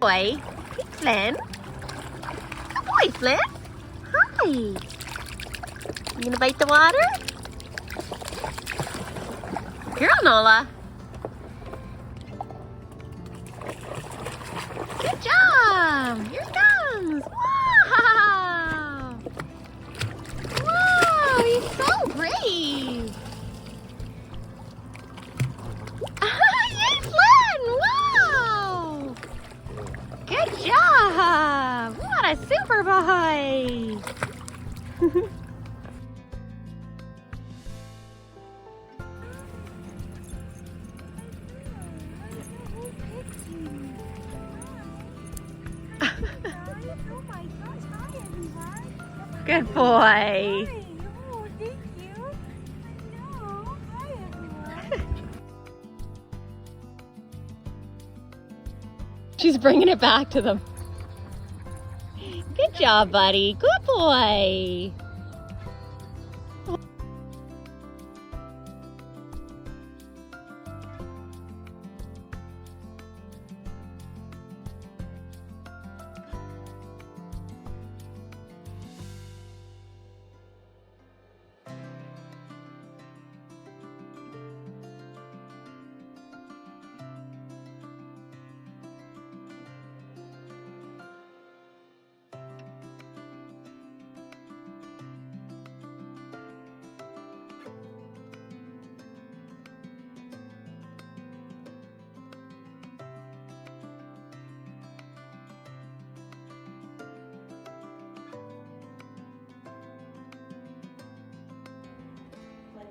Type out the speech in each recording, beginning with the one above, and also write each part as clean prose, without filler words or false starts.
Boy, Flynn. Good boy, Flynn. Hi. You gonna bite the water? Girl, Nola. Good job. Here it comes. Wow. Wow, he's so brave. Yay, Flynn. Wow. Good job! What a super boy! Good boy! Oh, thank you. I know. Hi, everyone. She's bringing it back to them. Good job, buddy. Good boy.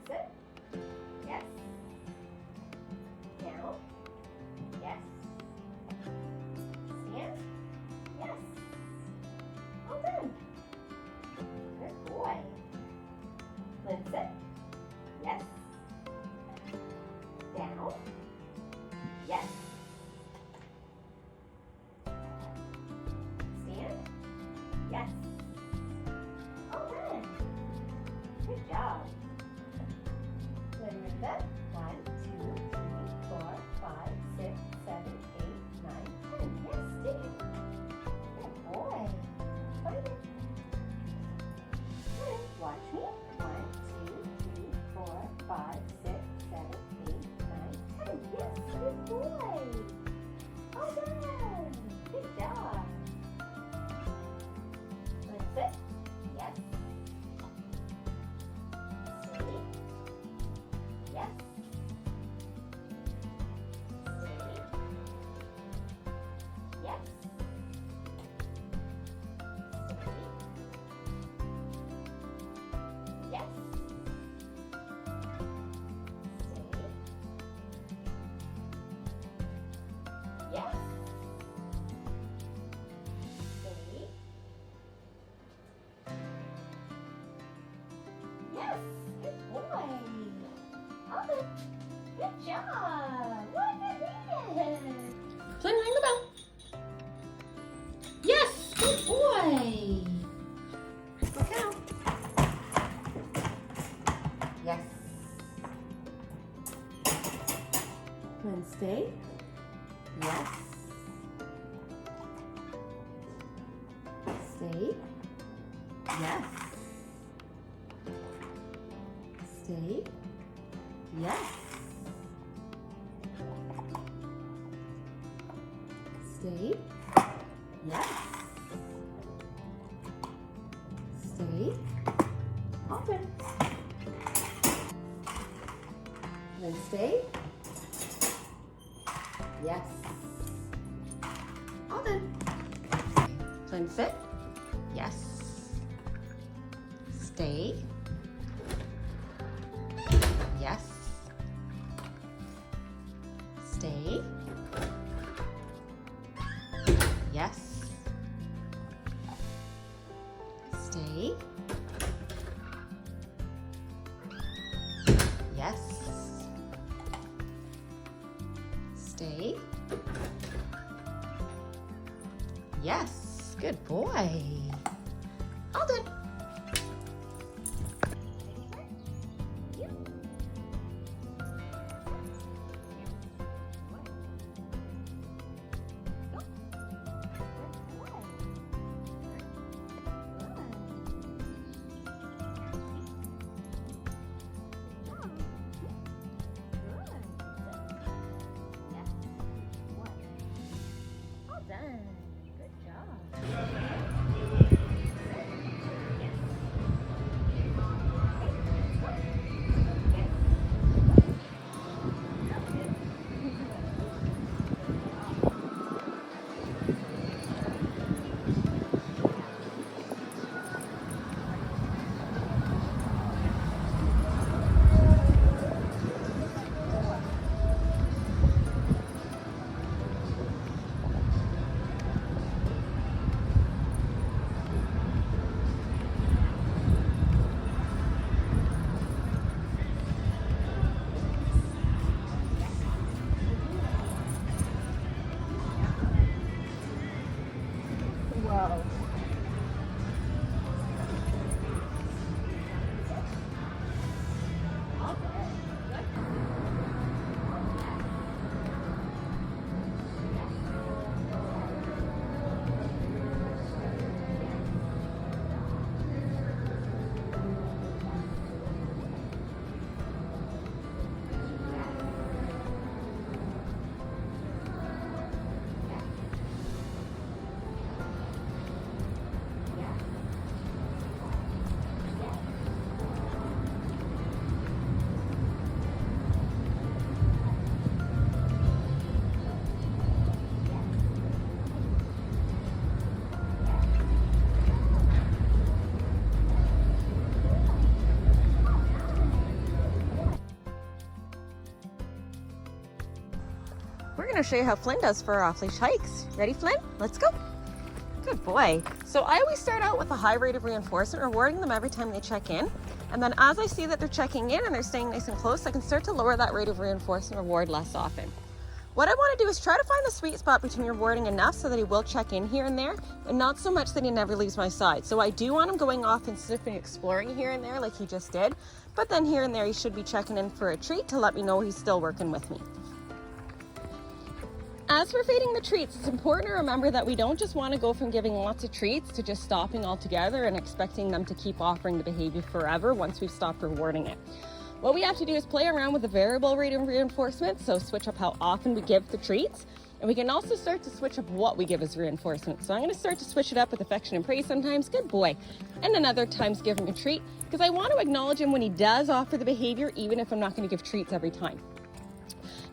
Sit. Yes. Down. Yes. Stand. Yes. All done. Good boy. Flynn, sit. Yes. Down. Yes. Stand. Yes. All done. Good job. Linda, 1, 2, 3, 4, 5, 6, 7, 8, 9, 10. Yes, Steve. Good boy. Find it. Good. Watch me. 1, 2, 3, 4, 5, 6, 7, 8, 9, 10. Yes, good boy. All done. Good job. Let's sit. Yes. Stay. Yes. Stay. Yes. Stay. Yes. Stay. Yes. Stay. Yes. Good boy. Awesome. Good job. What a man. Flynn, ring the bell. Yes, good boy. Look out. Yes. Flynn, stay. Yes. Stay. Yes. Stay. Yes. Stay. Yes. Stay. Open. Then stay. Yes. Open. Flynn, sit. Yes. Stay. Yes. Stay. Yes. Yes, good boy. All done. Done. Good job. Whoa. We're going to show you how Flynn does for off-leash hikes. Ready, Flynn? Let's go. Good boy. So I always start out with a high rate of reinforcement, rewarding them every time they check in. And then as I see that they're checking in and they're staying nice and close, I can start to lower that rate of reinforcement reward less often. What I want to do is try to find the sweet spot between rewarding enough so that he will check in here and there, but not so much that he never leaves my side. So I do want him going off and sniffing, exploring here and there like he just did, but then here and there he should be checking in for a treat to let me know he's still working with me. As for feeding the treats, it's important to remember that we don't just want to go from giving lots of treats to just stopping altogether and expecting them to keep offering the behavior forever once we've stopped rewarding it. What we have to do is play around with the variable rate of reinforcement, so switch up how often we give the treats, and we can also start to switch up what we give as reinforcement. So I'm going to start to switch it up with affection and praise sometimes, good boy, and then other times give him a treat, because I want to acknowledge him when he does offer the behavior, even if I'm not going to give treats every time.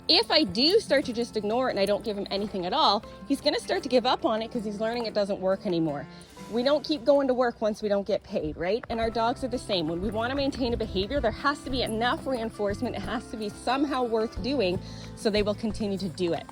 If I do start to just ignore it and I don't give him anything at all, he's going to start to give up on it because he's learning it doesn't work anymore. We don't keep going to work once we don't get paid, right? And our dogs are the same. When we want to maintain a behavior, there has to be enough reinforcement. It has to be somehow worth doing so they will continue to do it.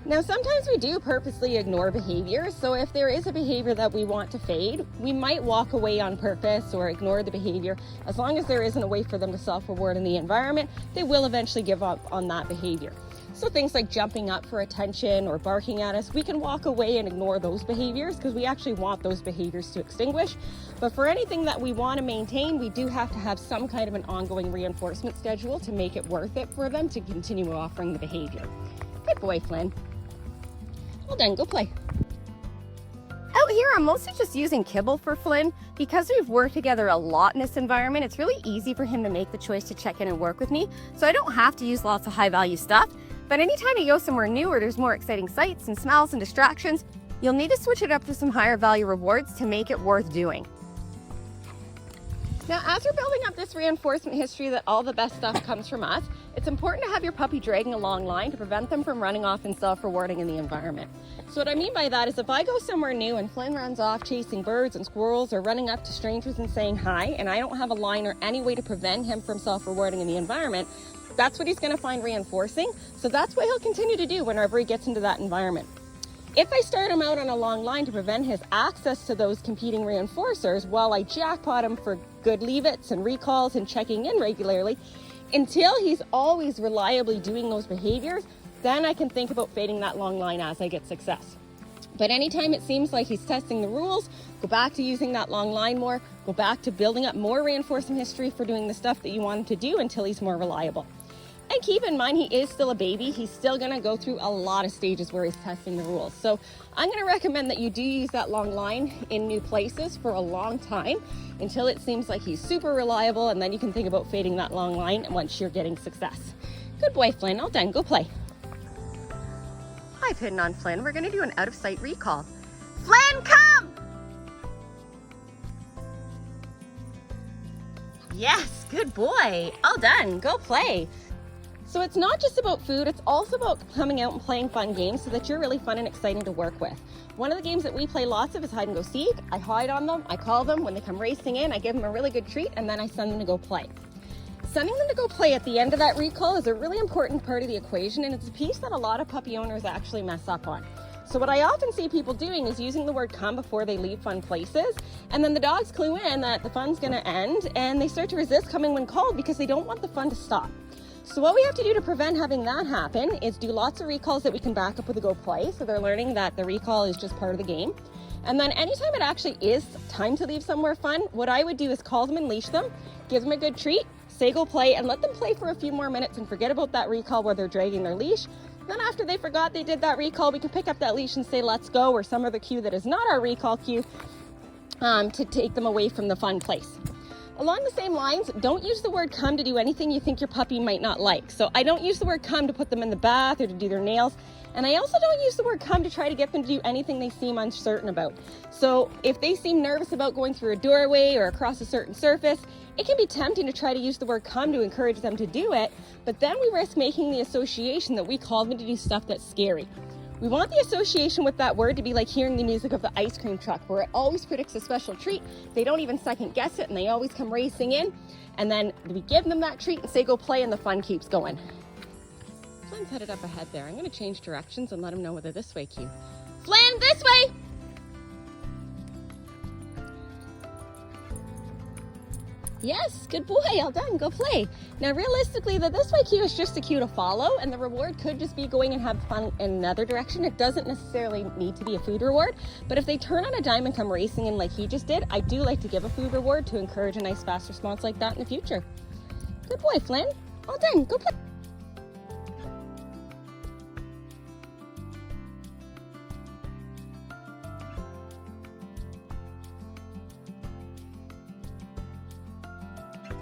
Now, sometimes we do purposely ignore behavior. So if there is a behavior that we want to fade, we might walk away on purpose or ignore the behavior. As long as there isn't a way for them to self-reward in the environment, they will eventually give up on that behavior. So things like jumping up for attention or barking at us, we can walk away and ignore those behaviors because we actually want those behaviors to extinguish. But for anything that we want to maintain, we do have to have some kind of an ongoing reinforcement schedule to make it worth it for them to continue offering the behavior. Good boy, Flynn. Well done, go play. Out here, I'm mostly just using kibble for Flynn. Because we've worked together a lot in this environment, it's really easy for him to make the choice to check in and work with me. So I don't have to use lots of high value stuff. But anytime you go somewhere new or there's more exciting sights and smells and distractions, you'll need to switch it up to some higher value rewards to make it worth doing. Now, as you're building up this reinforcement history that all the best stuff comes from us, it's important to have your puppy dragging a long line to prevent them from running off and self-rewarding in the environment. So what I mean by that is if I go somewhere new and Flynn runs off chasing birds and squirrels or running up to strangers and saying hi, and I don't have a line or any way to prevent him from self-rewarding in the environment, that's what he's going to find reinforcing. So that's what he'll continue to do whenever he gets into that environment. If I start him out on a long line to prevent his access to those competing reinforcers while I jackpot him for good leave-its and recalls and checking in regularly, until he's always reliably doing those behaviors, then I can think about fading that long line as I get success. But anytime it seems like he's testing the rules, go back to using that long line more, go back to building up more reinforcement history for doing the stuff that you want him to do until he's more reliable. And keep in mind, he is still a baby. He's still gonna go through a lot of stages where he's testing the rules. So I'm gonna recommend that you do use that long line in new places for a long time until it seems like he's super reliable, and then you can think about fading that long line once you're getting success. Good boy, Flynn, all done, go play. I've hidden on Flynn. We're gonna do an out of sight recall. Flynn, come! Yes, good boy, all done, go play. So it's not just about food, it's also about coming out and playing fun games so that you're really fun and exciting to work with. One of the games that we play lots of is hide and go seek. I hide on them, I call them, when they come racing in, I give them a really good treat, and then I send them to go play. Sending them to go play at the end of that recall is a really important part of the equation, and it's a piece that a lot of puppy owners actually mess up on. So what I often see people doing is using the word come before they leave fun places, and then the dogs clue in that the fun's gonna end, and they start to resist coming when called because they don't want the fun to stop. So what we have to do to prevent having that happen is do lots of recalls that we can back up with a go play, so they're learning that the recall is just part of the game. And then anytime it actually is time to leave somewhere fun, what I would do is call them and leash them, give them a good treat, say go play, and let them play for a few more minutes and forget about that recall where they're dragging their leash. Then after they forgot they did that recall, we can pick up that leash and say let's go, or some other cue that is not our recall cue, to take them away from the fun place. Along the same lines, don't use the word come to do anything you think your puppy might not like. So I don't use the word come to put them in the bath or to do their nails. And I also don't use the word come to try to get them to do anything they seem uncertain about. So if they seem nervous about going through a doorway or across a certain surface, it can be tempting to try to use the word come to encourage them to do it, but then we risk making the association that we call them to do stuff that's scary. We want the association with that word to be like hearing the music of the ice cream truck, where it always predicts a special treat. They don't even second guess it, and they always come racing in. And then we give them that treat and say go play, and the fun keeps going. Flynn's headed up ahead there. I'm going to change directions and let him know whether this way cue. Flynn, this way! Yes, good boy, all done, go play. Now realistically, the this way cue is just a cue to follow, and the reward could just be going and have fun in another direction. It doesn't necessarily need to be a food reward, but if they turn on a dime and come racing in like he just did, I do like to give a food reward to encourage a nice fast response like that in the future. Good boy, Flynn, all done, go play.